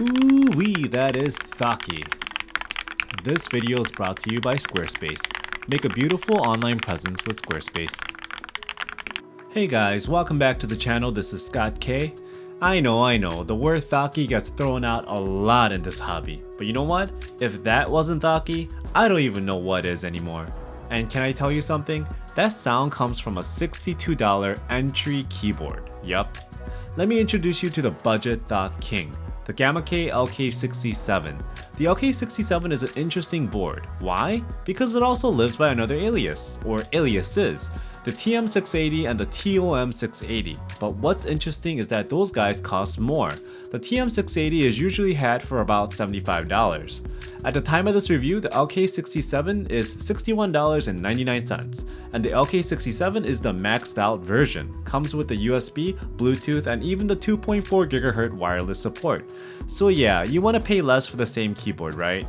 Ooh wee, that is Thocky. This video is brought to you by Squarespace. Make a beautiful online presence with Squarespace. Hey guys, welcome back to the channel. This is Scott K. I know, the word Thocky gets thrown out a lot in this hobby. But you know what? If that wasn't Thocky, I don't even know what is anymore. And can I tell you something? That sound comes from a $62 entry keyboard. Yup. Let me introduce you to the budget Thock King, the Gamakay LK67. The LK67 is an interesting board. Why? Because it also lives by another alias, or aliases, the TM680 and the TOM680. But what's interesting is that those guys cost more. The TM680 is usually had for about $75. At the time of this review, the LK67 is $61.99, and the LK67 is the maxed out version. Comes with the USB, Bluetooth, and even the 2.4 GHz wireless support. So yeah, you want to pay less for the same keyboard, right?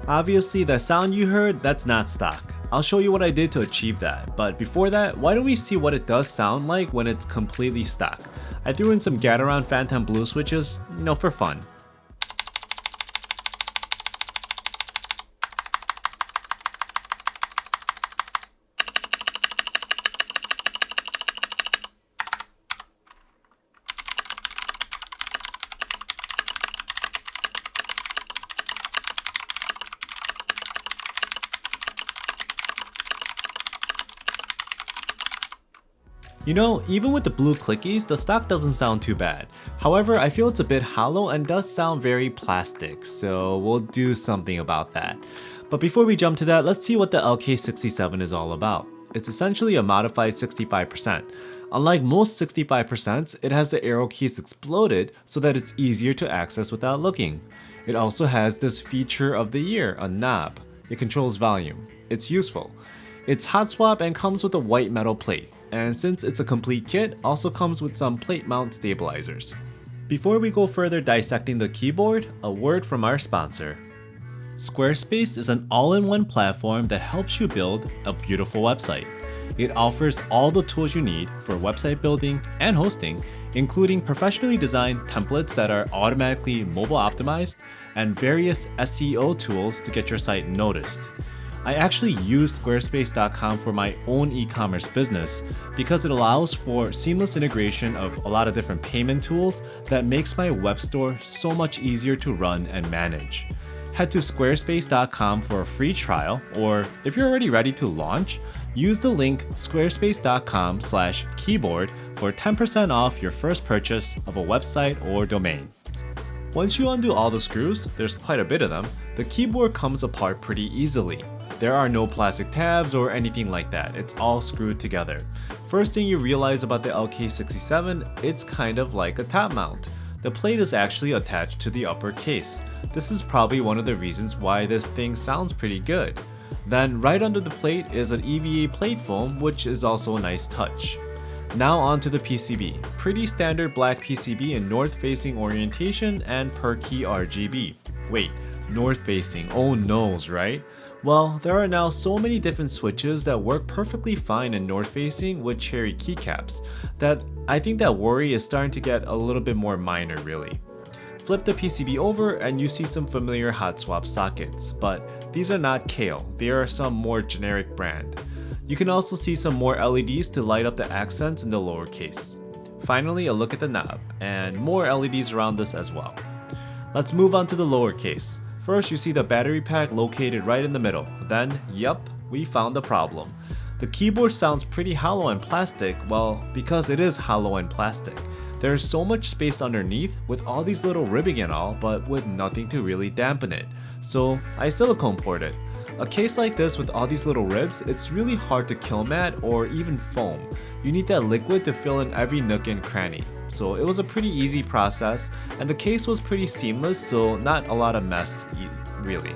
Obviously, the sound you heard, that's not stock. I'll show you what I did to achieve that, but before that, why don't we see what it does sound like when it's completely stock. I threw in some Gateron Phantom Blue switches, for fun. Even with the blue clickies, the stock doesn't sound too bad. However, I feel it's a bit hollow and does sound very plastic, so we'll do something about that. But before we jump to that, let's see what the LK67 is all about. It's essentially a modified 65%. Unlike most 65%s, it has the arrow keys exploded so that it's easier to access without looking. It also has this feature of the year, a knob. It controls volume. It's useful. It's hot swap and comes with a white metal plate. And since it's a complete kit, also comes with some plate mount stabilizers. Before we go further dissecting the keyboard, a word from our sponsor. Squarespace is an all-in-one platform that helps you build a beautiful website. It offers all the tools you need for website building and hosting, including professionally designed templates that are automatically mobile optimized and various SEO tools to get your site noticed. I actually use Squarespace.com for my own e-commerce business because it allows for seamless integration of a lot of different payment tools that makes my web store so much easier to run and manage. Head to Squarespace.com for a free trial, or if you're already ready to launch, use the link squarespace.com/keyboard for 10% off your first purchase of a website or domain. Once you undo all the screws, there's quite a bit of them, the keyboard comes apart pretty easily. There are no plastic tabs or anything like that, it's all screwed together. First thing you realize about the LK67, it's kind of like a top mount. The plate is actually attached to the upper case. This is probably one of the reasons why this thing sounds pretty good. Then right under the plate is an EVA plate foam, which is also a nice touch. Now onto the PCB. Pretty standard black PCB in north facing orientation and per key RGB. Wait, north facing, oh noes, right? Well, there are now so many different switches that work perfectly fine in north facing with cherry keycaps that I think that worry is starting to get a little bit more minor really. Flip the PCB over and you see some familiar hot swap sockets, but these are not Kale, they are some more generic brand. You can also see some more LEDs to light up the accents in the lower case. Finally, a look at the knob, and more LEDs around this as well. Let's move on to the lower case. First, you see the battery pack located right in the middle. Then, yup, we found the problem. The keyboard sounds pretty hollow and plastic, well, because it is hollow and plastic. There is so much space underneath with all these little ribbing and all, but with nothing to really dampen it. So, I silicone poured it. A case like this with all these little ribs, it's really hard to kill matte or even foam. You need that liquid to fill in every nook and cranny. So it was a pretty easy process, and the case was pretty seamless, so not a lot of mess really.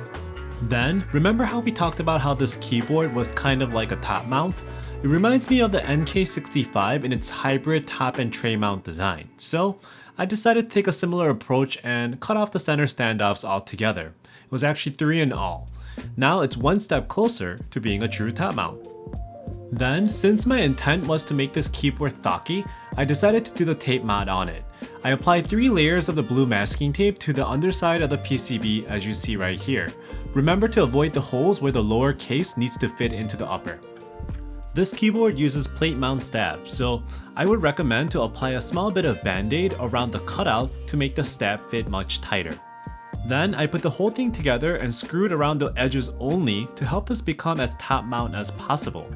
Then, remember how we talked about how this keyboard was kind of like a top mount? It reminds me of the NK65 in its hybrid top and tray mount design. So I decided to take a similar approach and cut off the center standoffs altogether. It was actually 3 in all. Now it's one step closer to being a true top mount. Then, since my intent was to make this keyboard Thocky, I decided to do the tape mat on it. I applied 3 layers of the blue masking tape to the underside of the PCB as you see right here. Remember to avoid the holes where the lower case needs to fit into the upper. This keyboard uses plate mount stabs, so I would recommend to apply a small bit of band-aid around the cutout to make the stab fit much tighter. Then I put the whole thing together and screwed around the edges only to help this become as top mount as possible.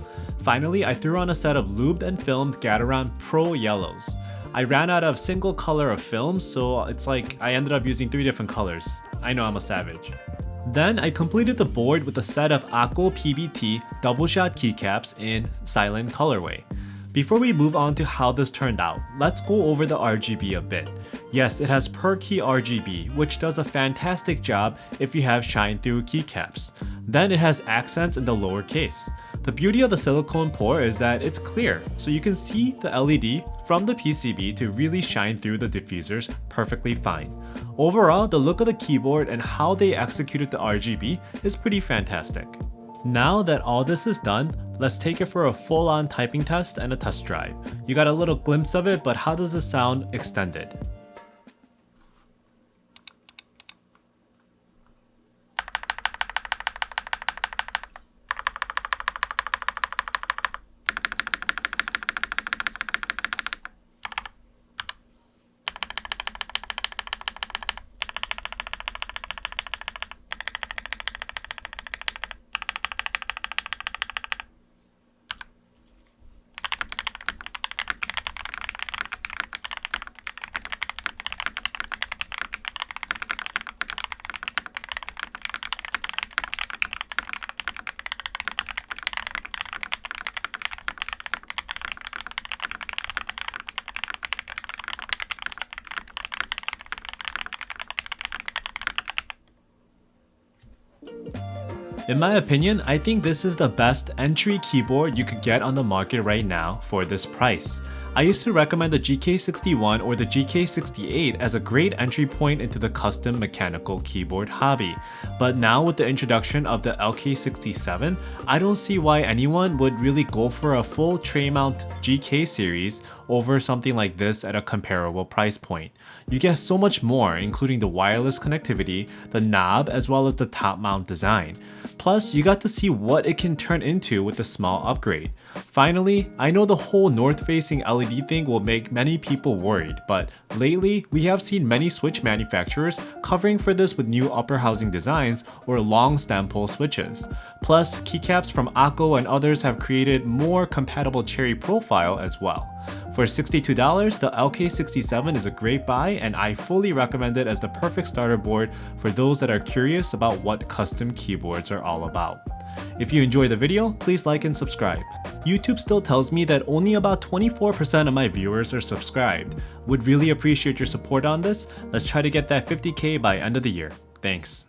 Finally, I threw on a set of lubed and filmed Gateron Pro Yellows. I ran out of single color of film, so it's like I ended up using 3 different colors. I know I'm a savage. Then I completed the board with a set of Akko PBT double shot keycaps in silent colorway. Before we move on to how this turned out, let's go over the RGB a bit. Yes, it has per key RGB, which does a fantastic job if you have shine through keycaps. Then it has accents in the lower case. The beauty of the silicone pour is that it's clear, so you can see the LED from the PCB to really shine through the diffusers perfectly fine. Overall, the look of the keyboard and how they executed the RGB is pretty fantastic. Now that all this is done, let's take it for a full-on typing test and a test drive. You got a little glimpse of it, but how does it sound extended? In my opinion, I think this is the best entry keyboard you could get on the market right now for this price. I used to recommend the GK61 or the GK68 as a great entry point into the custom mechanical keyboard hobby, but now with the introduction of the LK67, I don't see why anyone would really go for a full tray mount GK series over something like this at a comparable price point. You get so much more, including the wireless connectivity, the knob, as well as the top mount design. Plus, you got to see what it can turn into with a small upgrade. Finally, I know the whole north-facing LED thing will make many people worried, but lately, we have seen many switch manufacturers covering for this with new upper housing designs or long stem pole switches. Plus, keycaps from Akko and others have created more compatible cherry profile as well. For $62, the LK67 is a great buy, and I fully recommend it as the perfect starter board for those that are curious about what custom keyboards are all about. If you enjoyed the video, please like and subscribe. YouTube still tells me that only about 24% of my viewers are subscribed. Would really appreciate your support on this. Let's try to get that 50K by end of the year. Thanks.